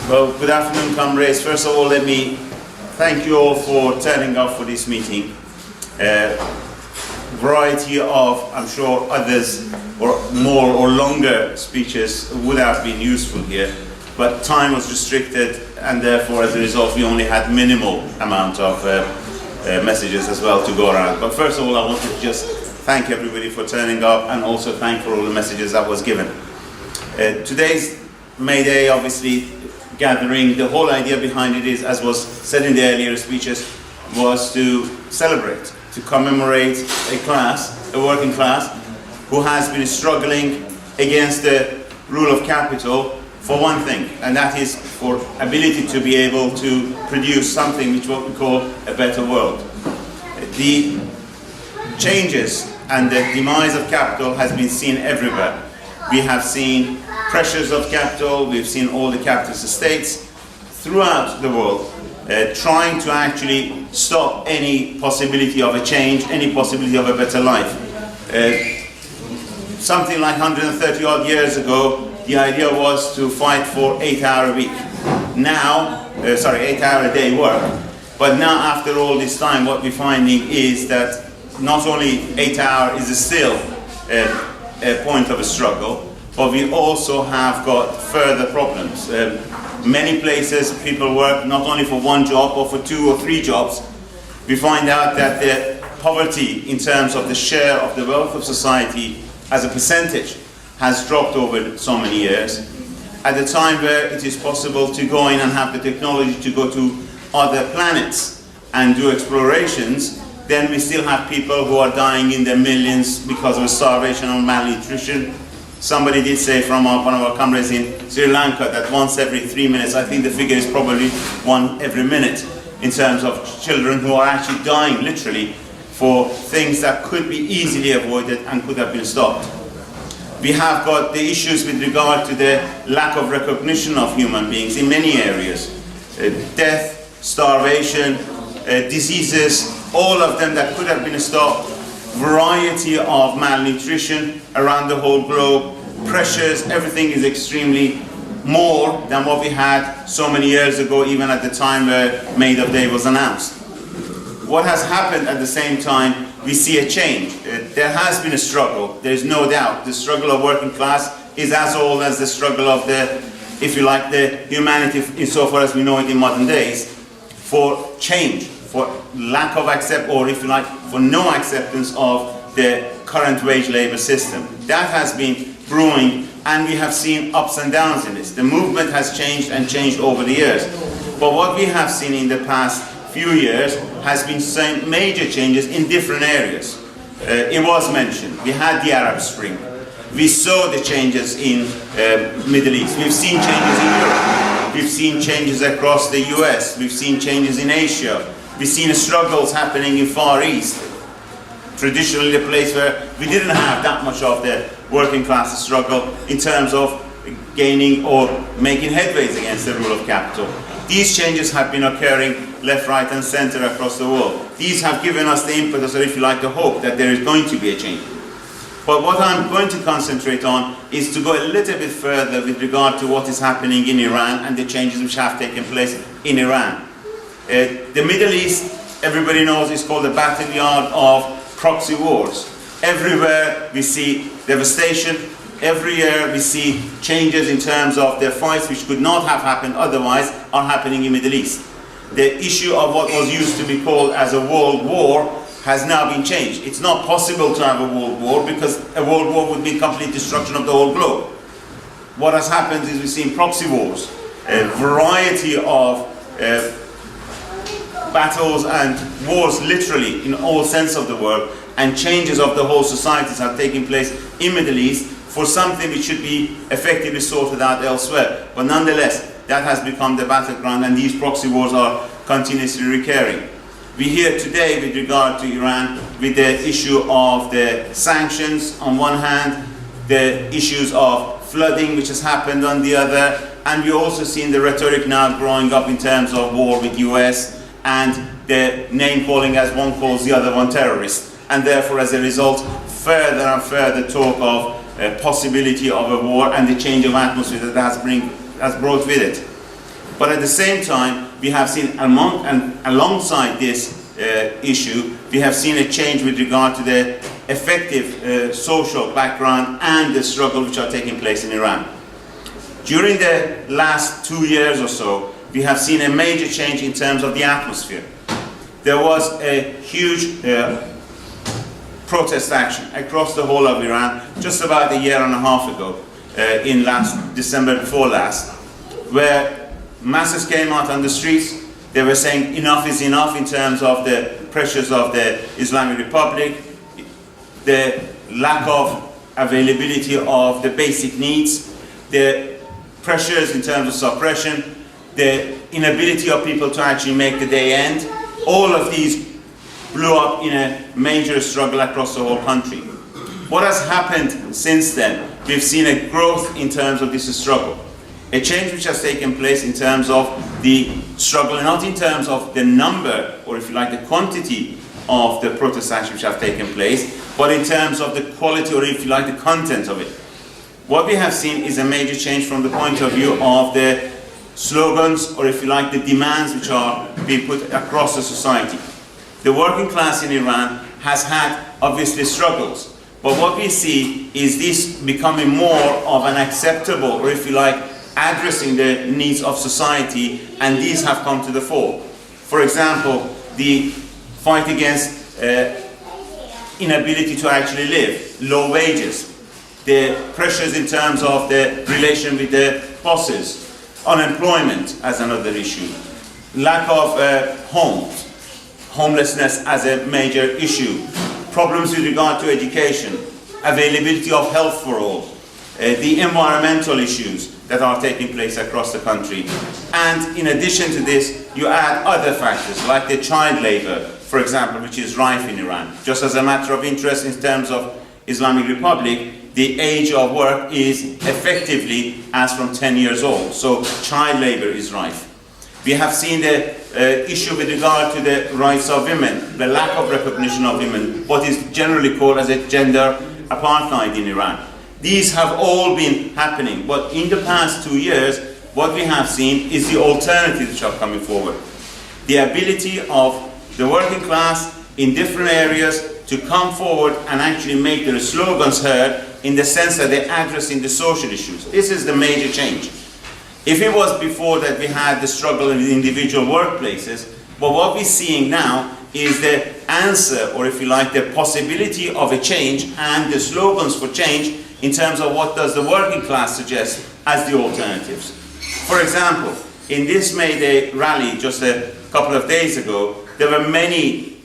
Well, good afternoon, comrades. First of all, let me thank you all for turning up for this meeting. Variety of, I'm sure, others or more or longer speeches would have been useful here, but time was restricted, and therefore, as a result, we only had minimal amount of messages as well to go around. But first of all, I want to just thank everybody for turning up, and also thank for all the messages that was given. Today's May Day, obviously, gathering, the whole idea behind it is, as was said in the earlier speeches, was to celebrate, to commemorate a class, a working class, who has been struggling against the rule of capital for one thing, and that is for ability to be able to produce something which what we call a better world. The changes and the demise of capital has been seen everywhere. We have seen pressures of capital, we've seen all the capitalist states throughout the world trying to actually stop any possibility of a change, any possibility of a better life. Something like 130 odd years ago, the idea was to fight for 8-hour a week. Now, 8-hour a day work. But now, after all this time, what we're finding is that not only 8-hour is still a point of a struggle, but we also have got further problems. Many places people work not only for one job or for 2 or 3 jobs. We find out that the poverty in terms of the share of the wealth of society as a percentage has dropped over so many years. At the time where it is possible to go in and have the technology to go to other planets and do explorations, then we still have people who are dying in their millions because of starvation or malnutrition. Somebody did say from one of our comrades in Sri Lanka that once every 3 minutes, I think the figure is probably 1 every minute, in terms of children who are actually dying literally for things that could be easily avoided and could have been stopped. We have got the issues with regard to the lack of recognition of human beings in many areas. Death, starvation, diseases, all of them that could have been stopped. Variety of malnutrition around the whole globe, pressures, everything is extremely more than what we had so many years ago, even at the time where May Day was announced. What has happened at the same time, we see a change. There has been a struggle, there is no doubt. The struggle of working class is as old as the struggle of the, if you like, the humanity insofar as we know it in modern days, for change, for lack of or if you like, for no acceptance of the current wage labor system. That has been brewing, and we have seen ups and downs in this. The movement has changed and changed over the years. But what we have seen in the past few years has been some major changes in different areas. It was mentioned, we had the Arab Spring. We saw the changes in Middle East. We've seen changes in Europe. We've seen changes across the US. We've seen changes in Asia. We've seen struggles happening in Far East, traditionally the place where we didn't have that much of the working class struggle in terms of gaining or making headways against the rule of capital. These changes have been occurring left, right and center across the world. These have given us the impetus, or if you like, the hope that there is going to be a change. But what I'm going to concentrate on is to go a little bit further with regard to what is happening in Iran and the changes which have taken place in Iran. The Middle East, everybody knows, is called the battleground of proxy wars. Everywhere we see devastation, every year we see changes in terms of the fights which could not have happened otherwise are happening in the Middle East. The issue of what was used to be called as a world war has now been changed. It's not possible to have a world war because a world war would mean complete destruction of the whole globe. What has happened is we've seen proxy wars, a variety of battles and wars literally in all sense of the word, and changes of the whole societies have taken place in Middle East for something which should be effectively sorted out elsewhere. But nonetheless, that has become the battleground, and these proxy wars are continuously recurring. We hear today with regard to Iran with the issue of the sanctions on one hand, the issues of flooding which has happened on the other, and we're also seeing the rhetoric now growing up in terms of war with US and the name calling as one calls the other one terrorist. And therefore, as a result, further and further talk of possibility of a war and the change of atmosphere that has brought with it. But at the same time, we have seen alongside this issue, we have seen a change with regard to the effective social background and the struggle which are taking place in Iran. During the last 2 years or so, we have seen a major change in terms of the atmosphere. There was a huge protest action across the whole of Iran just about a year and a half ago, in last December before last, where masses came out on the streets. They were saying enough is enough in terms of the pressures of the Islamic Republic, the lack of availability of the basic needs, the pressures in terms of suppression, the inability of people to actually make the day end. All of these blew up in a major struggle across the whole country. What has happened since then? We've seen a growth in terms of this struggle. A change which has taken place in terms of the struggle, not in terms of the number, or if you like, the quantity of the protest actions which have taken place, but in terms of the quality, or if you like, the content of it. What we have seen is a major change from the point of view of the slogans, or if you like, the demands which are being put across the society. The working class in Iran has had, obviously, struggles, but what we see is this becoming more of an acceptable, or if you like, addressing the needs of society, and these have come to the fore. For example, the fight against inability to actually live, low wages, the pressures in terms of the relation with the bosses, unemployment as another issue, lack of homes, homelessness as a major issue, problems with regard to education, availability of health for all, the environmental issues that are taking place across the country. And in addition to this, you add other factors like the child labor, for example, which is rife in Iran. Just as a matter of interest in terms of Islamic Republic, the age of work is effectively as from 10 years old. So child labor is rife. We have seen the issue with regard to the rights of women, the lack of recognition of women, what is generally called as a gender apartheid in Iran. These have all been happening, but in the past 2 years, what we have seen is the alternatives which are coming forward. The ability of the working class in different areas to come forward and actually make their slogans heard in the sense that they're addressing the social issues. This is the major change. If it was before that we had the struggle in the individual workplaces, but what we're seeing now is the answer, or if you like, the possibility of a change and the slogans for change in terms of what does the working class suggest as the alternatives. For example, in this May Day rally just a couple of days ago, there were many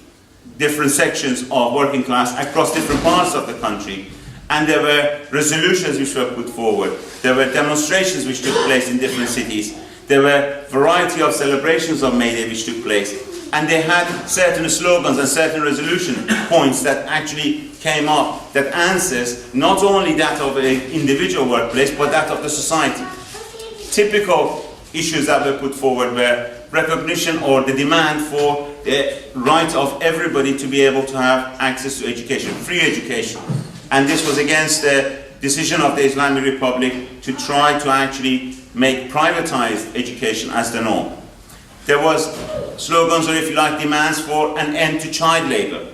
different sections of working class across different parts of the country, and there were resolutions which were put forward. There were demonstrations which took place in different cities. There were a variety of celebrations of May Day which took place. And they had certain slogans and certain resolution points that actually came up that answers not only that of an individual workplace, but that of the society. Typical issues that were put forward were recognition or the demand for the right of everybody to be able to have access to education, free education. And this was against the decision of the Islamic Republic to try to actually make privatized education as the norm. There was slogans, or if you like, demands for an end to child labor.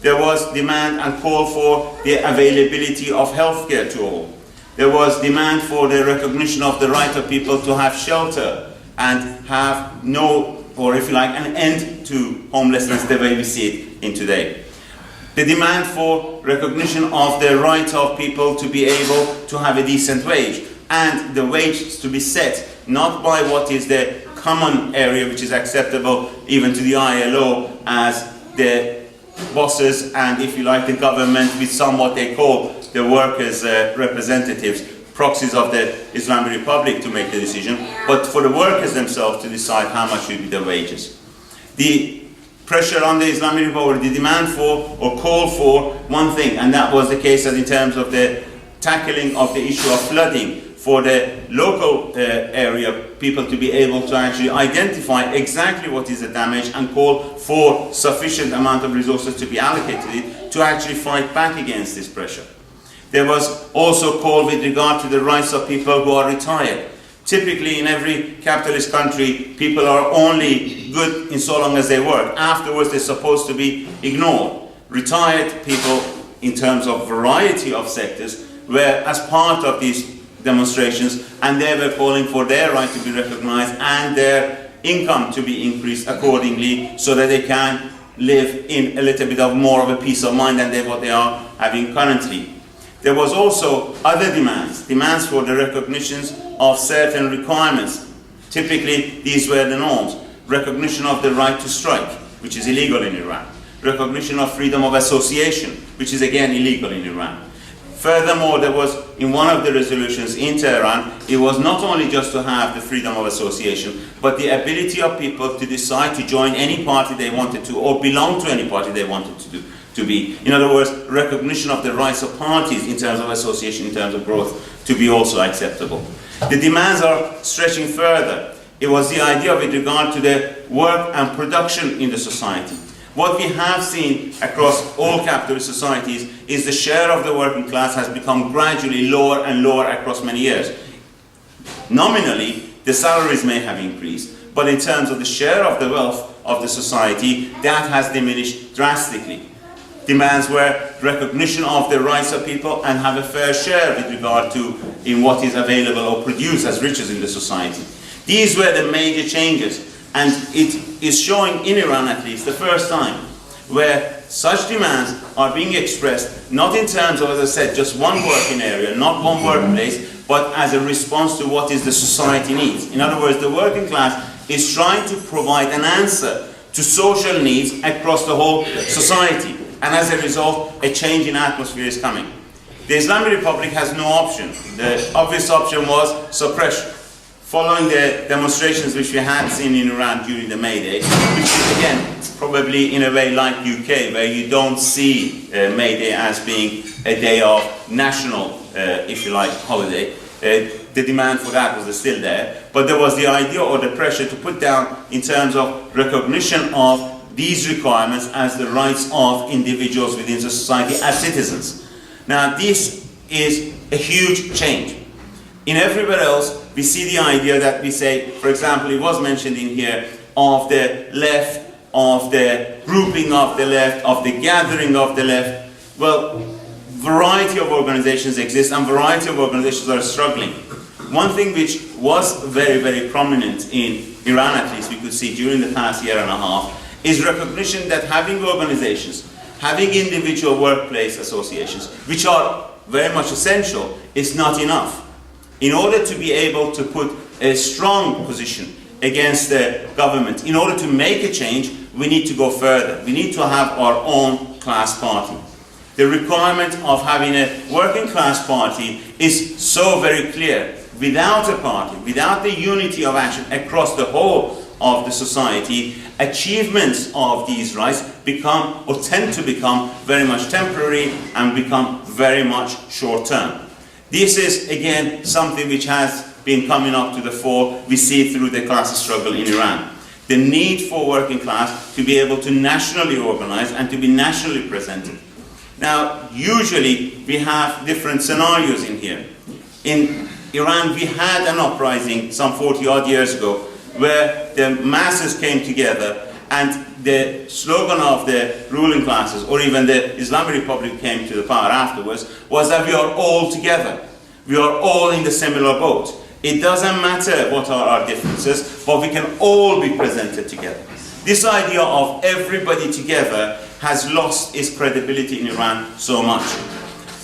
There was demand and call for the availability of healthcare to all. There was demand for the recognition of the right of people to have shelter and have no, or if you like, an end to homelessness the way we see it in today. The demand for recognition of the right of people to be able to have a decent wage, and the wage to be set not by what is the common area which is acceptable even to the ILO as the bosses and, if you like, the government with some what they call the workers' representatives, proxies of the Islamic Republic to make the decision, but for the workers themselves to decide how much should be their wages. The pressure on the Islamic Republic, the demand for or call for one thing, and that was the case as in terms of the tackling of the issue of flooding, for the local area people to be able to actually identify exactly what is the damage and call for sufficient amount of resources to be allocated to actually fight back against this pressure. There was also call with regard to the rights of people who are retired, Typically, in every capitalist country, people are only good in so long as they work. Afterwards, they're supposed to be ignored. Retired people, in terms of variety of sectors, were as part of these demonstrations, and they were calling for their right to be recognized and their income to be increased accordingly, so that they can live in a little bit of more of a peace of mind than what they are having currently. There was also other demands for the recognitions of certain requirements. Typically, these were the norms. Recognition of the right to strike, which is illegal in Iran. Recognition of freedom of association, which is again illegal in Iran. Furthermore, there was, in one of the resolutions in Tehran, it was not only just to have the freedom of association, but the ability of people to decide to join any party they wanted to, or belong to any party they wanted to be. In other words, recognition of the rights of parties in terms of association, in terms of growth, to be also acceptable. The demands are stretching further. It was the idea with regard to the work and production in the society. What we have seen across all capitalist societies is the share of the working class has become gradually lower and lower across many years. Nominally, the salaries may have increased, but in terms of the share of the wealth of the society, that has diminished drastically. Demands were recognition of the rights of people and have a fair share with regard to in what is available or produced as riches in the society. These were the major changes. And it is showing in Iran, at least, the first time where such demands are being expressed, not in terms of, as I said, just one working area, not one workplace, but as a response to what is the society needs. In other words, the working class is trying to provide an answer to social needs across the whole society. And as a result, a change in atmosphere is coming. The Islamic Republic has no option. The obvious option was suppression. Following the demonstrations which we had seen in Iran during the May Day, which is again probably in a way like UK, where you don't see May Day as being a day of national, if you like, holiday. The demand for that was still there, but there was the idea or the pressure to put down in terms of recognition of these requirements as the rights of individuals within the society as citizens. Now this is a huge change. In everywhere else, we see the idea that we say, for example, it was mentioned in here, of the left, of the grouping of the left, of the gathering of the left. Well, variety of organizations exist and variety of organizations are struggling. One thing which was very, very prominent in Iran, at least we could see during the past year and a half, is recognition that having organizations, having individual workplace associations, which are very much essential, is not enough. In order to be able to put a strong position against the government, in order to make a change, we need to go further. We need to have our own class party. The requirement of having a working class party is so very clear. Without a party, without the unity of action across the whole of the society, achievements of these rights become or tend to become very much temporary and become very much short-term. This is, again, something which has been coming up to the fore. We see through the class struggle in Iran. The need for working class to be able to nationally organize and to be nationally presented. Now, usually we have different scenarios in here. In Iran, we had an uprising some 40-odd years ago where the masses came together and the slogan of the ruling classes, or even the Islamic Republic came to the power afterwards, was that we are all together. We are all in the similar boat. It doesn't matter what are our differences, but we can all be presented together. This idea of everybody together has lost its credibility in Iran so much.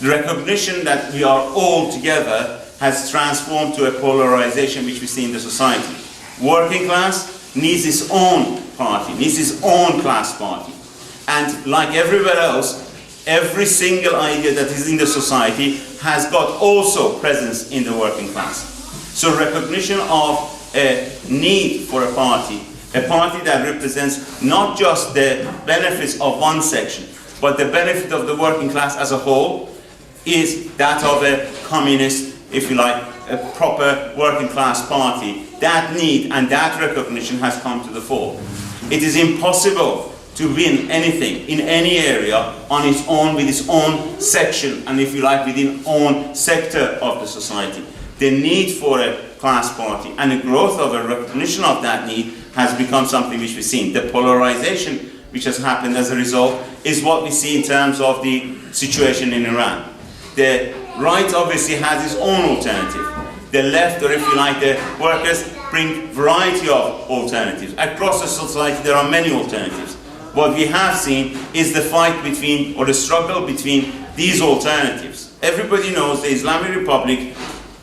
The recognition that we are all together has transformed to a polarization which we see in the society. Working class needs its own party, needs its own class party. And like everywhere else, every single idea that is in the society has got also presence in the working class. So recognition of a need for a party that represents not just the benefits of one section, but the benefit of the working class as a whole, is that of a communist, if you like, a proper working class party. That need and that recognition has come to the fore. It is impossible to win anything in any area on its own, with its own section, and if you like, within own sector of the society. The need for a class party. And the growth of a recognition of that need has become something which we've seen. The polarization which has happened as a result is what we see in terms of the situation in Iran. The right obviously has its own alternative. The left, or if you like, the workers, bring variety of alternatives. Across the society there are many alternatives. What we have seen is the fight between, or the struggle between these alternatives. Everybody knows the Islamic Republic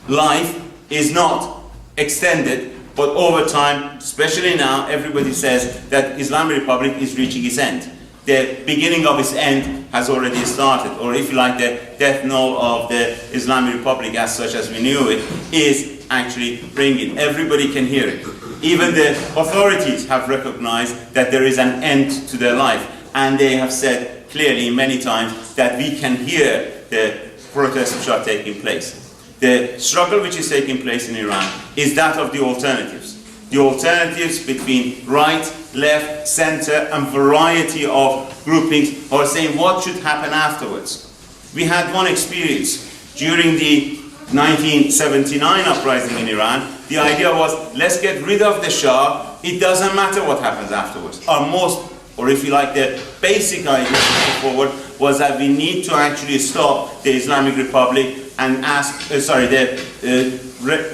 life is not extended, but over time, especially now, everybody says that Islamic Republic is reaching its end. The beginning of its end has already started, or if you like, the death knell of the Islamic Republic as such as we knew it is actually ringing. Everybody can hear it. Even the authorities have recognized that there is an end to their life, and they have said clearly many times that we can hear the protests which are taking place. The struggle which is taking place in Iran is that of the alternatives. The alternatives between right, left, center, and variety of groupings are saying what should happen afterwards. We had one experience during the 1979 uprising in Iran. The idea was, let's get rid of the Shah, it doesn't matter what happens afterwards. Our most, or if you like, the basic idea forward was that we need to actually stop the Islamic Republic and ask, the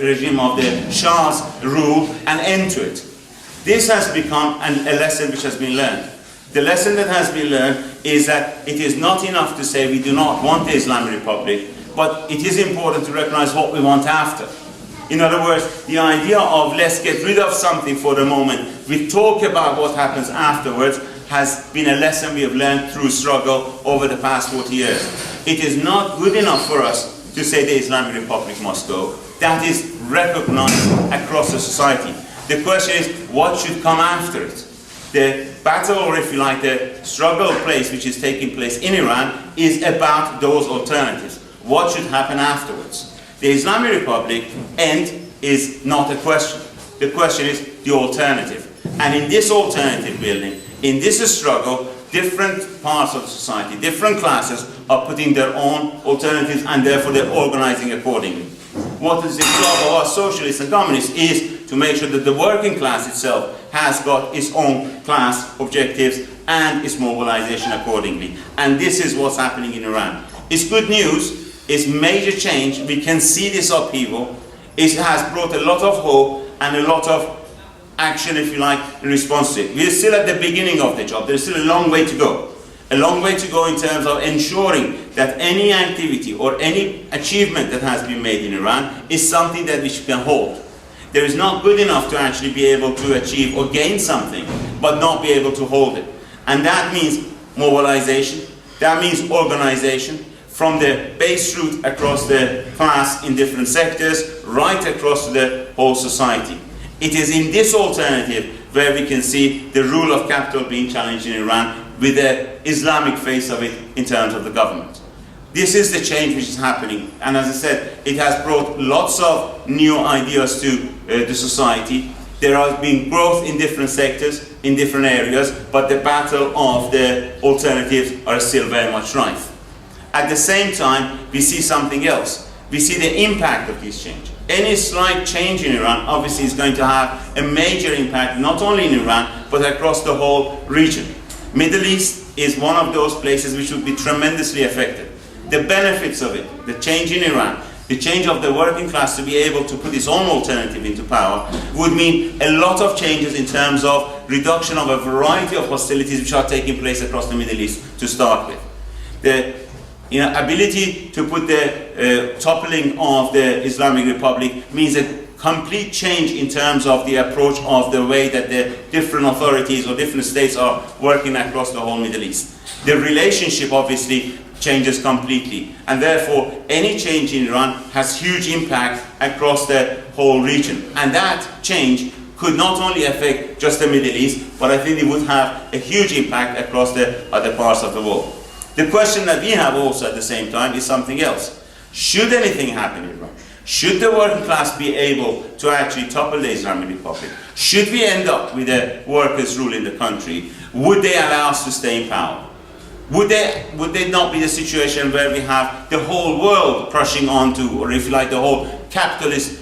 regime of the Shah's rule and end to it. This has become a lesson which has been learned. The lesson that has been learned is that it is not enough to say we do not want the Islamic Republic, but it is important to recognize what we want after. In other words, the idea of let's get rid of something for the moment, we talk about what happens afterwards, has been a lesson we have learned through struggle over the past 40 years. It is not good enough for us to say the Islamic Republic must go. That is recognized across the society. The question is, what should come after it? The battle, or if you like, the struggle place which is taking place in Iran is about those alternatives. What should happen afterwards? The Islamic Republic end is not a question. The question is the alternative. And in this alternative building, in this struggle, different parts of the society, different classes are putting their own alternatives and therefore they're organizing accordingly. What is the job of our socialists and communists is to make sure that the working class itself has got its own class objectives and its mobilization accordingly. And this is what's happening in Iran. It's good news, it's major change, we can see this upheaval, it has brought a lot of hope and a lot of action, if you like, in response to it. We're still at the beginning of the job. There's still a long way to go. A long way to go in terms of ensuring that any activity or any achievement that has been made in Iran is something that we can hold. There is not good enough to actually be able to achieve or gain something, but not be able to hold it. And that means mobilization, that means organization, from the base root across the class in different sectors, right across the whole society. It is in this alternative where we can see the rule of capital being challenged in Iran with the Islamic face of it in terms of the government. This is the change which is happening, and as I said, it has brought lots of new ideas to the society. There has been growth in different sectors, in different areas, but the battle of the alternatives are still very much rife. At the same time, we see something else. We see the impact of this change. Any slight change in Iran obviously is going to have a major impact not only in Iran but across the whole region. Middle East is one of those places which would be tremendously affected. The benefits of it, the change in Iran, the change of the working class to be able to put its own alternative into power would mean a lot of changes in terms of reduction of a variety of hostilities which are taking place across the Middle East to start with. The ability to put the toppling of the Islamic Republic means a complete change in terms of the approach of the way that the different authorities or different states are working across the whole Middle East. The relationship obviously changes completely, and therefore any change in Iran has huge impact across the whole region. And that change could not only affect just the Middle East, but I think it would have a huge impact across the other parts of the world. The question that we have also at the same time is something else. Should anything happen in Iran? Should the working class be able to actually topple the Islamic Republic? Should we end up with a workers' rule in the country? Would they allow us to stay in power? Would there not be the situation where we have the whole world crushing onto, or if you like, the whole capitalist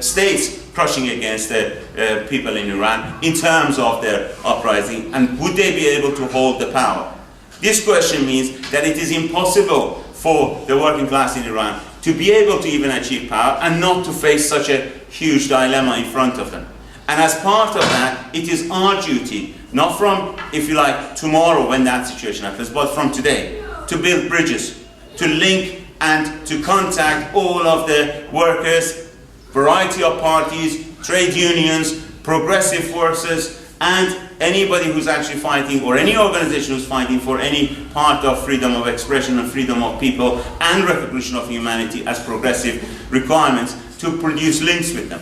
states crushing against the people in Iran in terms of their uprising, and would they be able to hold the power? This question means that it is impossible for the working class in Iran to be able to even achieve power and not to face such a huge dilemma in front of them. And as part of that, it is our duty, not from, if you like, tomorrow when that situation happens, but from today, to build bridges, to link and to contact all of the workers, variety of parties, trade unions, progressive forces, and anybody who's actually fighting, or any organization who's fighting for any part of freedom of expression and freedom of people and recognition of humanity as progressive requirements, to produce links with them,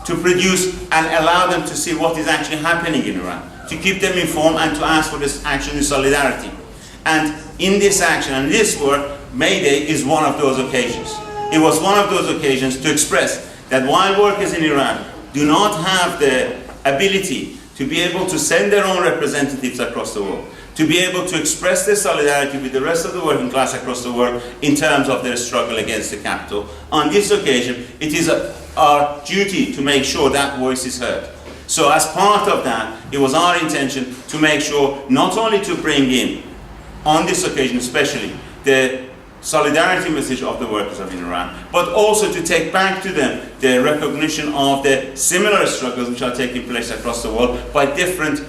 to produce and allow them to see what is actually happening in Iran, to keep them informed and to ask for this action in solidarity. And in this action and this work, May Day is one of those occasions. It was one of those occasions to express that while workers in Iran do not have the ability to be able to send their own representatives across the world, to be able to express their solidarity with the rest of the working class across the world in terms of their struggle against the capital, on this occasion it is our duty to make sure that voice is heard. So as part of that, it was our intention to make sure not only to bring in, on this occasion especially, the solidarity message of the workers of Iran, but also to take back to them the recognition of the similar struggles which are taking place across the world by different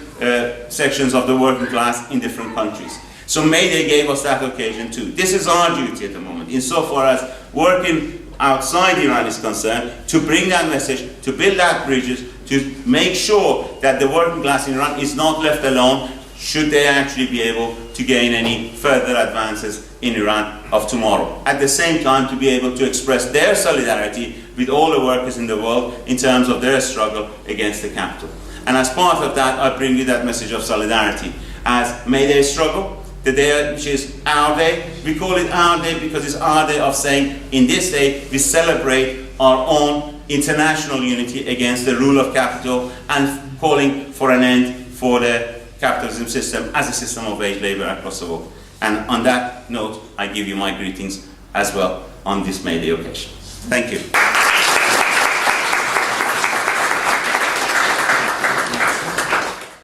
sections of the working class in different countries. So May Day gave us that occasion too. This is our duty at the moment, insofar as working outside Iran is concerned, to bring that message, to build that bridges, to make sure that the working class in Iran is not left alone should they actually be able to gain any further advances in Iran of tomorrow. At the same time, to be able to express their solidarity with all the workers in the world in terms of their struggle against the capital. And as part of that, I bring you that message of solidarity. As May Day struggle, the day which is our day, we call it our day because it's our day of saying, in this day, we celebrate our own international unity against the rule of capital and calling for an end for the capitalism system as a system of wage labor across the world. And on that note, I give you my greetings as well on this May Day occasion. Thank you.